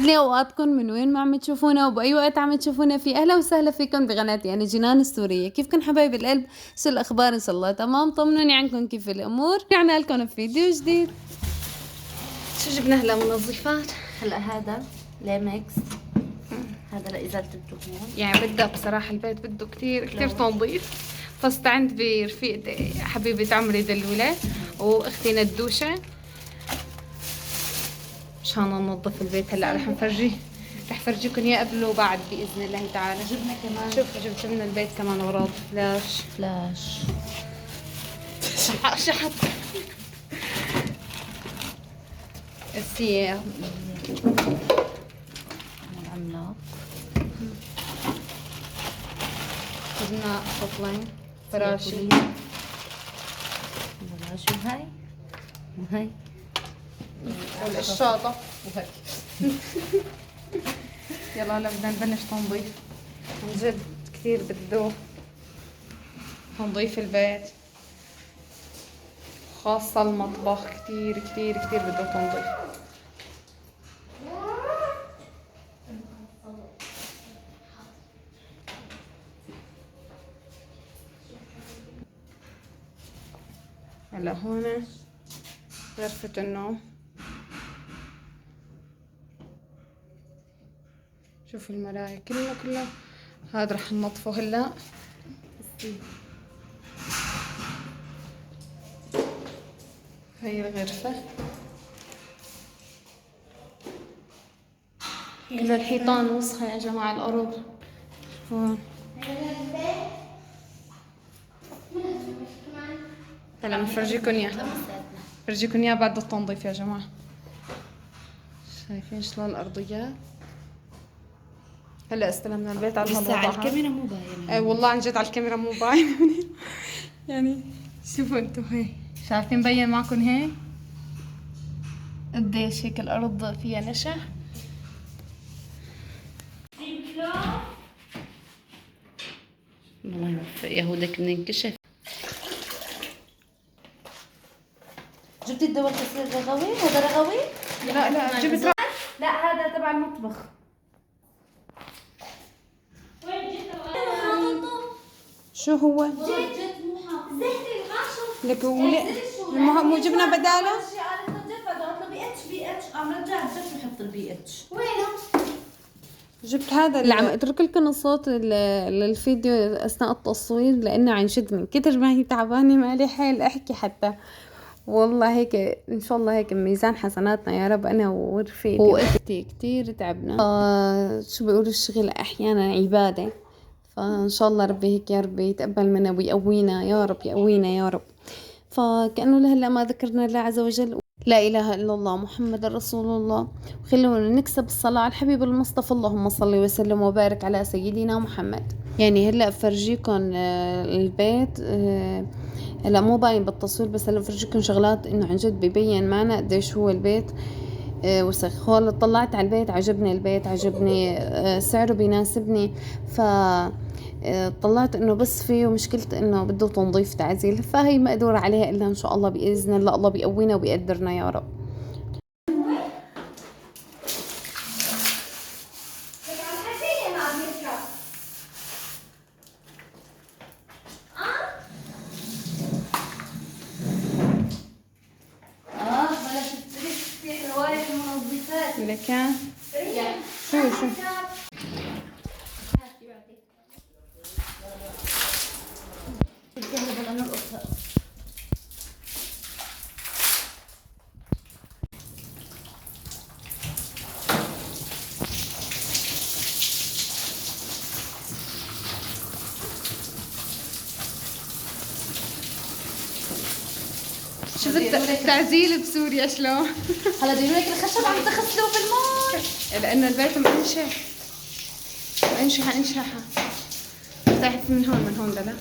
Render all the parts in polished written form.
لي اوقاتكم من وين ما عم تشوفونا وباي وقت عم تشوفونا فيه. اهلا وسهلا فيكم بقناتي انا جنان السوريه. كيفكم حبايب القلب؟ شو الاخبار؟ ان شاء الله تمام. طمنوني عنكم كيف الامور. رجعنا لكم بفيديو جديد. شو جبنا هلا منظفات؟ هلا هذا ليمكس، هذا لإزالة الدهون. يعني بدها بصراحه البيت بده كتير تنظيف. فصت عند برفيقتي حبيبه عمري دلوله واختي ندوشه مشان ننظف البيت. هلا رح فرجيكم اياه قبل وبعد باذن الله تعالى. جبنا كمان، شوف جبت لنا البيت كمان اغراض فلاش شحط السيارة العملاق. جبنا سطلين فراشي وهاي والقشاطة وهي. يلا هلا بدنا نبلش تنظيف. عن جد كثير بده تنظيف البيت، خاصة المطبخ كثير بده تنظيف. هلا هون غرفة النوم. شوفوا المرايا كلها هذا رح ننظفه هلا. هي الغرفة كل الحيطان وسخة يا جماعة. الأرض هون هلا بنفرجيكم اياه بعد التنظيف يا جماعة. شايفين شلون الأرضيات؟ هلا استلمنا البيت على بس على الكاميرا مو باينة. اي والله عن جد على الكاميرا مو باين. يعني شوفوا انتم هي شايفين مبين معكم هيك قديش هيك الأرض فيها نشا. الله يوفق يهودك من انكشف. جبتي الدواء كثير رغوي؟ هذا رغوي؟ لا جبت لا هذا تبع المطبخ. شو هو؟ لك مو جبنا بداله؟ جبت هذا اللي عم اترك لكم الصوت للفيديو اثناء التصوير لانه عن جد من كتر ما هي تعبانه مالي حيل احكي حتى. والله هيك ان شاء الله هيك ميزان حسناتنا يا رب انا ورفيقي واختي كتير تعبنا. شو بيقولوا الشغل احيانا عباده، فان شاء الله ربي هيك يا ربي يتقبل منا ويقوينا يا رب، يقوينا يا رب. فكأنه لهلا ما ذكرنا الله عز وجل لا إله إلا الله محمد رسول الله. وخلونا نكسب الصلاة على الحبيب المصطفى. اللهم صل وسلم وبارك على سيدنا محمد. يعني هلا فرجيكم البيت. هلا مو باين بالتصوير بس هلا فرجيكم شغلات انه عن جد ببين معنا قديش هو البيت وسخ. هون طلعت على البيت عجبني، البيت عجبني، سعره بيناسبني. ف طلعت انه بس فيه مشكلة انه بده تنظيف تعزيل، فهي مقدور عليها الا ان شاء الله باذن الله. الله بيقوينا وبيقدرنا يا رب. لك شو شفت التعزيل بسوريا شلون؟ هلا بيقولوا لك الخشب عم تغسلوه بالماء لانه البيت انشحها تحت من هون لا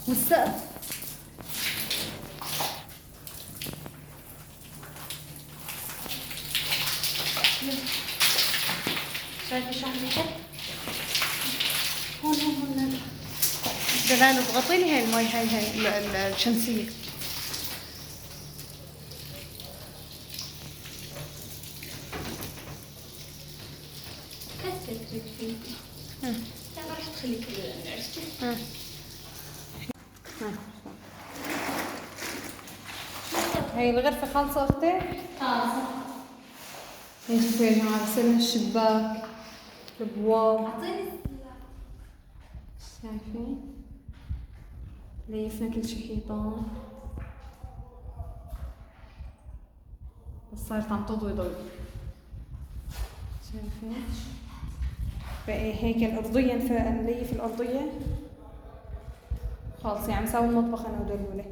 والسقف شايفة شو عم يحط؟ هون دلال اضغطي لي هاي المي، هاي الشمسية. كثر فيه. لا ما رح تخلي كل عرفتي؟ هاي الغرفة خالصة اختي؟ صح. هي شوفوا يا جماعة، غسلنا الشباك، الابواب، اعطيني شايفين؟ ليفنا كل شي حيطان، بس صارت عم تضوي ضوء. شايفين؟ بقى هيك الأرضية نليف الأرضية خالص، يعني نسوي المطبخ أنا ودلولة،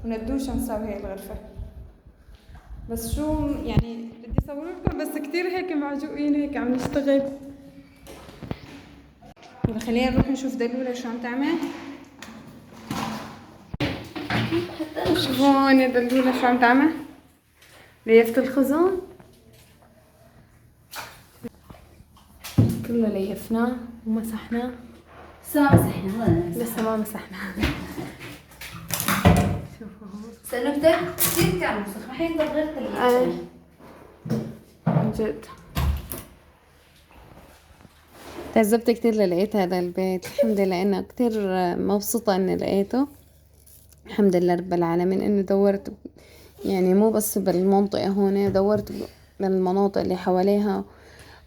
وندوش نسوي هاي الغرفة. بس شو يعني بدي أصور لكم، بس كتير هيك معجوقين هيك عم نشتغل. يلا خلينا نروح نشوف دلولة شو عم تعمل. شوفوا هون يا دلولة شو عم تعمل، ليفت الخزان كله ليفناه ومسحناه. لسه ما مسحنا. لسه ما مسحناه. شوفوا هون لانه كثير كان وسخ، ما حيقدر غير تليفه. عن جد تعذبت كتير للقيت هذا البيت. الحمد لله انه كتير مبسوطة اني لقيته، الحمد لله رب العالمين. اني دورت يعني مو بس بالمنطقة هون، دورت بالمناطق اللي حواليها،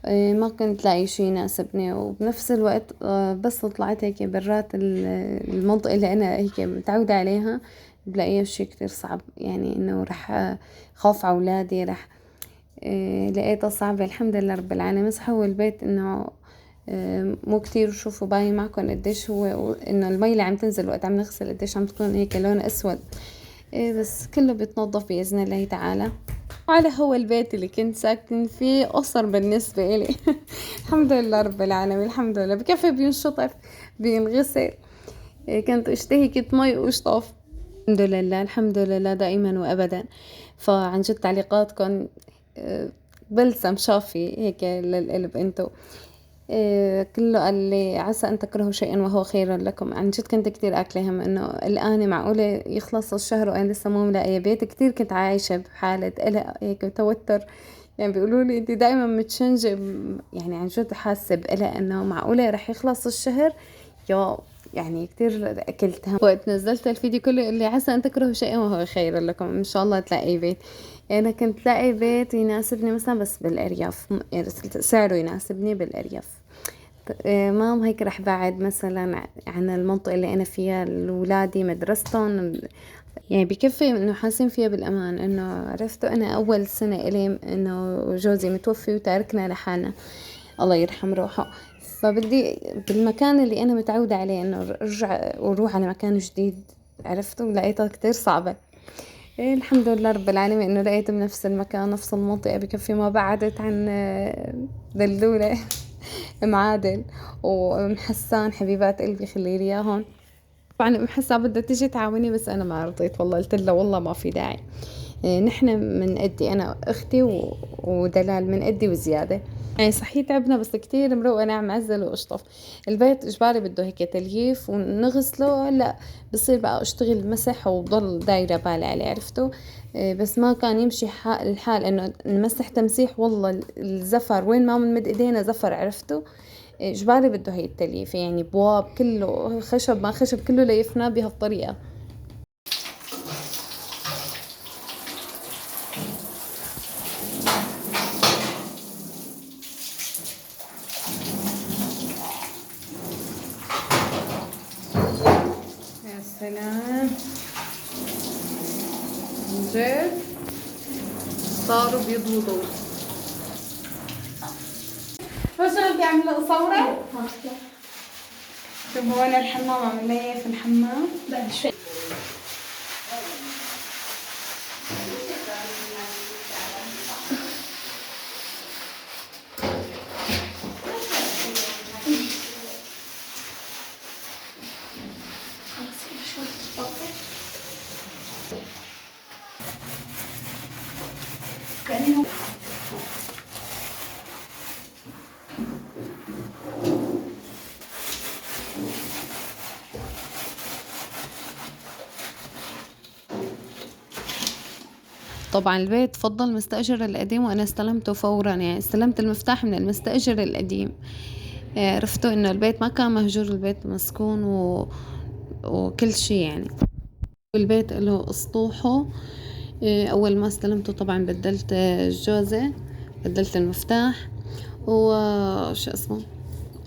ما كنت لاقي شي يناسبني. وبنفس الوقت بس طلعت هيك برات المنطقة اللي انا هيك متعودة عليها، بلاقيها شي كتير صعب، يعني انه رح خوف على اولادي، رح لقيتها صعبة. الحمد لله رب العالمين. صحوا البيت انه مو كتير. وشوفوا باين معكم قديش هو انه المي اللي عم تنزل وقت عم نغسل قديش عم تكون هيك لون اسود، بس كله بيتنظف بإذن الله تعالى. وعلى هو البيت اللي كنت ساكن فيه قصر بالنسبة إلي. الحمد لله رب العالمين، الحمد لله بكفي بينشطف بينغسل. كنت اشتهي كت مي واشطف. الحمد لله الحمد لله دائما وأبدا. فعن جد تعليقاتكم بلسم شافي هيك للقلب انتو. كله قال لي عسى أن تكرهوا شيئا وهو خير لكم. عن جد كنت كتير أكله هم إنه الآن معقولة يخلص الشهر وأنا لسه مو ملاقية بيت. كتير كنت عايشة بحالة قلق هيك وتوتر، يعني بيقولوا لي أنت دائما متشنجة، يعني عن جد حاسة بقلق إنه معقولة رح يخلص الشهر. يعني كتير أكلت هم. وقت نزلت الفيديو كله يقول لي عسى أن تكرهوا شيئا وهو خير لكم، إن شاء الله تلاقي بيت. أنا كنت لاقي بيت يناسبني مثلا بس بالأرياف، يعني سعره يناسبني بالأرياف. مام هيك رح بعد مثلا عن المنطقة اللي أنا فيها، الولادي مدرستهم، يعني بكفي إنه حاسين فيها بالأمان. إنه عرفتوا أنا أول سنة إلي إنه جوزي متوفي وتاركنا لحالنا، الله يرحم روحه. فبدي بالمكان اللي أنا متعودة عليه إنه أرجع وأروح على مكان جديد، عرفتوا لقيتها كتير صعبة. الحمد لله رب العالمين إنه لقيت بنفس المكان نفس المنطقة، بكفي ما بعدت عن دلولة. ام عادل وام حسان حبيبات قلبي خلي لي اياهم. طبعا ام حسان بدها تيجي تعاوني بس انا ما رضيت والله، قلت لها والله ما في داعي. نحن من قدي انا اختي ودلال من قدي وزياده، يعني صحيح تعبنا بس كتير مروقه نعم عزل واشطف. البيت اجباري بده هيك تلييف ونغسله. هلا بصير بقى اشتغل مسح وضل دايره بالي عليه، عرفتوا. بس ما كان يمشي الحال انه نمسح تمسيح، والله الزفر وين ما بنمد ايدينا زفر، عرفتوا. اجباري بده هي التلييف، يعني بواب كله خشب ما خشب كله ليفناه بهالطريقه. يا سلام جد صاروا بيضوضوا. شو بدي اعمل صورة؟ شوف هون الحمام عم نليف الحمام بعد شوي. طبعا البيت فضل مستأجر القديم وأنا استلمته فورا، يعني استلمت المفتاح من المستأجر القديم. عرفتوا إنه البيت ما كان مهجور، البيت مسكون وكل شي يعني. والبيت له اسطوحه. أول ما استلمته طبعا بدلت الجوزة، بدلت المفتاح وش اسمه.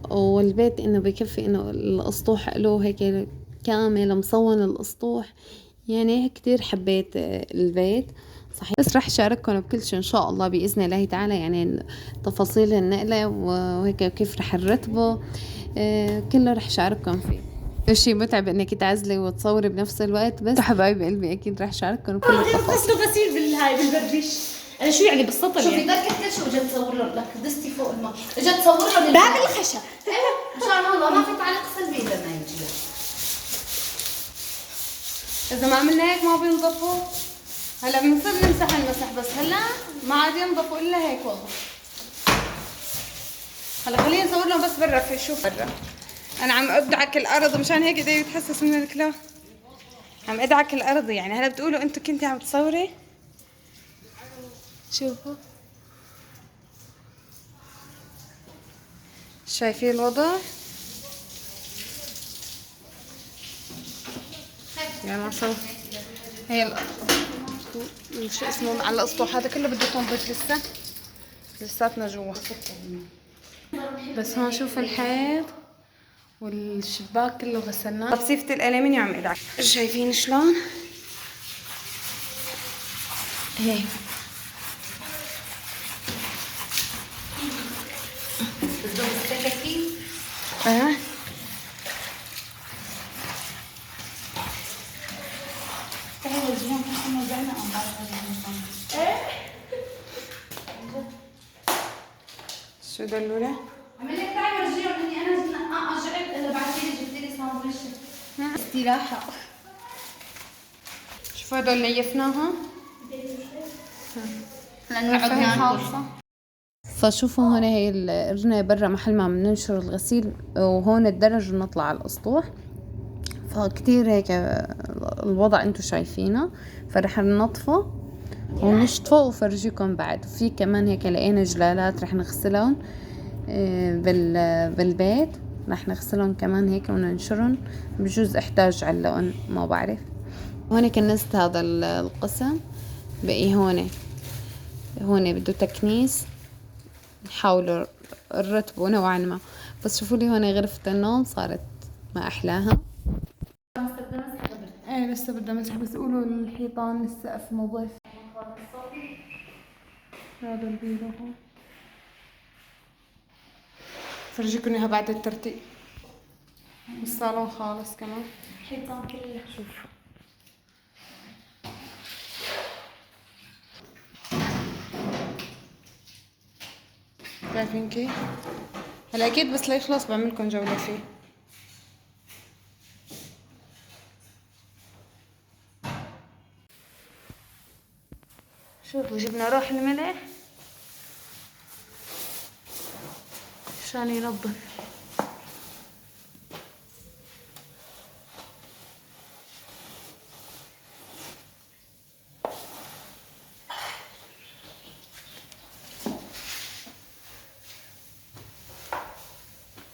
والبيت إنه بكفي إنه الأسطوح له هيك كامل مصون الأسطوح، يعني كتير حبيت البيت صحيح. بس رح شارككم بكل شيء إن شاء الله بإذن الله تعالى، يعني تفاصيل النقلة وهيك كيف رح نرتبه كله رح شارككم فيه. شيء متعب انك تعزلي وتصوري بنفس الوقت، بس حبايب قلبي اكيد رح شارككم كل التفاصيل. غسل غسيل بالهاي بالبريش. انا شو يعني بالسطر شوفي يعني تركت كل شيء وجت تصور لك دستي فوق الماء، اجت تصور لهم باب الخشب. ايه مشان الله ما في تعليق سلبي اذا ما يجي. اذا ما عملنا هيك ما بينضفوا. هلا بنصير نمسح المسح، بس هلا ما عاد ينضفوا الا هيك والله. هلا خلينا نصور لهم بس برا، في شوف برا انا عم ادعك الارض مشان هيك ايدي يتحسس من الكلام. عم ادعك الارض يعني. هلا بتقولوا انتوا كنتي عم تصوري؟ شوفوا شايفين الوضع؟ يلا صور. هي شو اسمه على الاسطوح هذا كله بده تنظيف لساتنا جوا. بس هون شوف الحيط والشباك كله غسلناه. بصيفة الالمنيوم عم ادعك. شايفين شلون؟ هيك بدهم السكاكين. شو دلولة؟ عمل لك تعي ورجيهم اني انا رجعت الا بعد كده جبت لي ساندويتش استراحه. شوفوا هدول نيفناها لنقعد ناكل. فشوفوا هون هي قرنا برا محل ما بننشر الغسيل، وهون الدرج ونطلع على الاسطوح. فكتير هيك الوضع انتو شايفينه، فرح ننظفه ونشطفه وفرجيكم بعد. وفي كمان هيك لقينا جلالات رح نغسلهم بالبيت، رح نغسلهم كمان هيك وننشرهم. بجوز احتاج علقهم ما بعرف. هون كنست هذا القسم بقي هون بده تكنيس، نحاولوا نرتبه نوعا ما. بس شوفوا لي هون غرفة النوم صارت ما احلاها. ايه لسه بدها مسح، بس قولوا الحيطان السقف نظيف. هذا البيرو هون فرجيكم اياها بعد الترتيب. الصالون خالص كمان حيطان كلها. شوف شايفين كيف؟ هلا اكيد بس ليخلص بعملكم جولة فيه. شوفوا جبنا روح الملح عشان ينظف.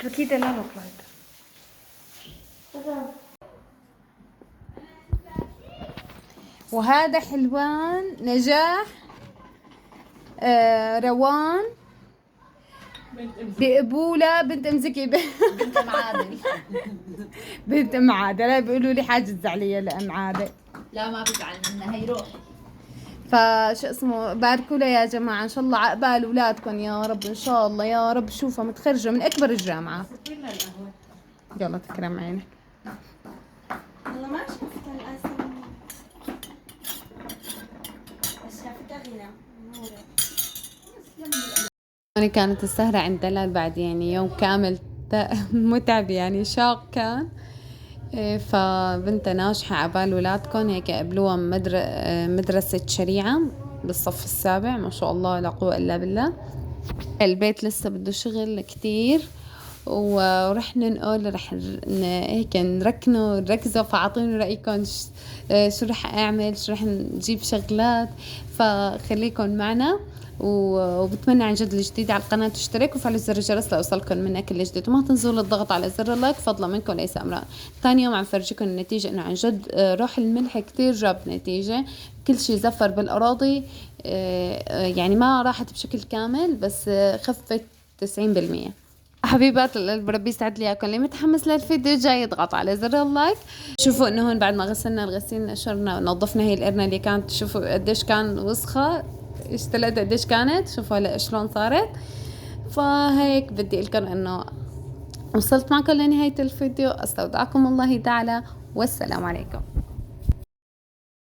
أكيد لا طلعت. وهذا حلوان نجاح روان بقبولة بنت امزكي بنت معادن. بنت معادة. لا بيقولوا لي حاجة زعلية لأم عادة. لا ما بزعل منها، هي روحي. فشو اسمه باركوا لها يا جماعة، ان شاء الله عقبال اولادكم يا رب، ان شاء الله يا رب. شوفها متخرجة من اكبر الجامعات. يلا تكرم عينك. والله ما شفت الاسم بس شفتها هنا. هوني كانت السهرة عند دلال بعد يعني يوم كامل متعب يعني شاق كان. فبنتها ناجحة عبال ولادكم هيك قبلوها مدرسة شريعة بالصف السابع، ما شاء الله لا قوة إلا بالله. البيت لسه بده شغل كتير، ورح ننقل، رح هيك نركزوا، فاعطوني رأيكم شو رح اعمل، شو رح نجيب شغلات. فخليكم معنا، وبتمنى عن جد الجديد على القناة تشتركوا وفعلوا زر الجرس لأوصلكم منا كل جديد، وما تنسوا الضغط على زر اللايك فضلا منكم ليس أمرا. ثاني يوم عم فرجيكم النتيجة انه عن جد روح الملح كتير جاب نتيجة، كل شي زفر بالأراضي، يعني ما راحت بشكل كامل بس خفت 90%. حبيبات القلب، ربي يسعد لي اياكم. اللي متحمس للفيديو الجاي يضغط على زر اللايك. شوفوا انه هون بعد ما غسلنا الغسيل نشرنا ونظفنا هي القرنة اللي كانت، شوفوا قديش كان وسخة، اشتلت قديش كانت، شوفوا هلا شلون صارت. فهيك بدي لكم انه وصلت معكم لنهاية الفيديو، استودعكم الله تعالى والسلام عليكم.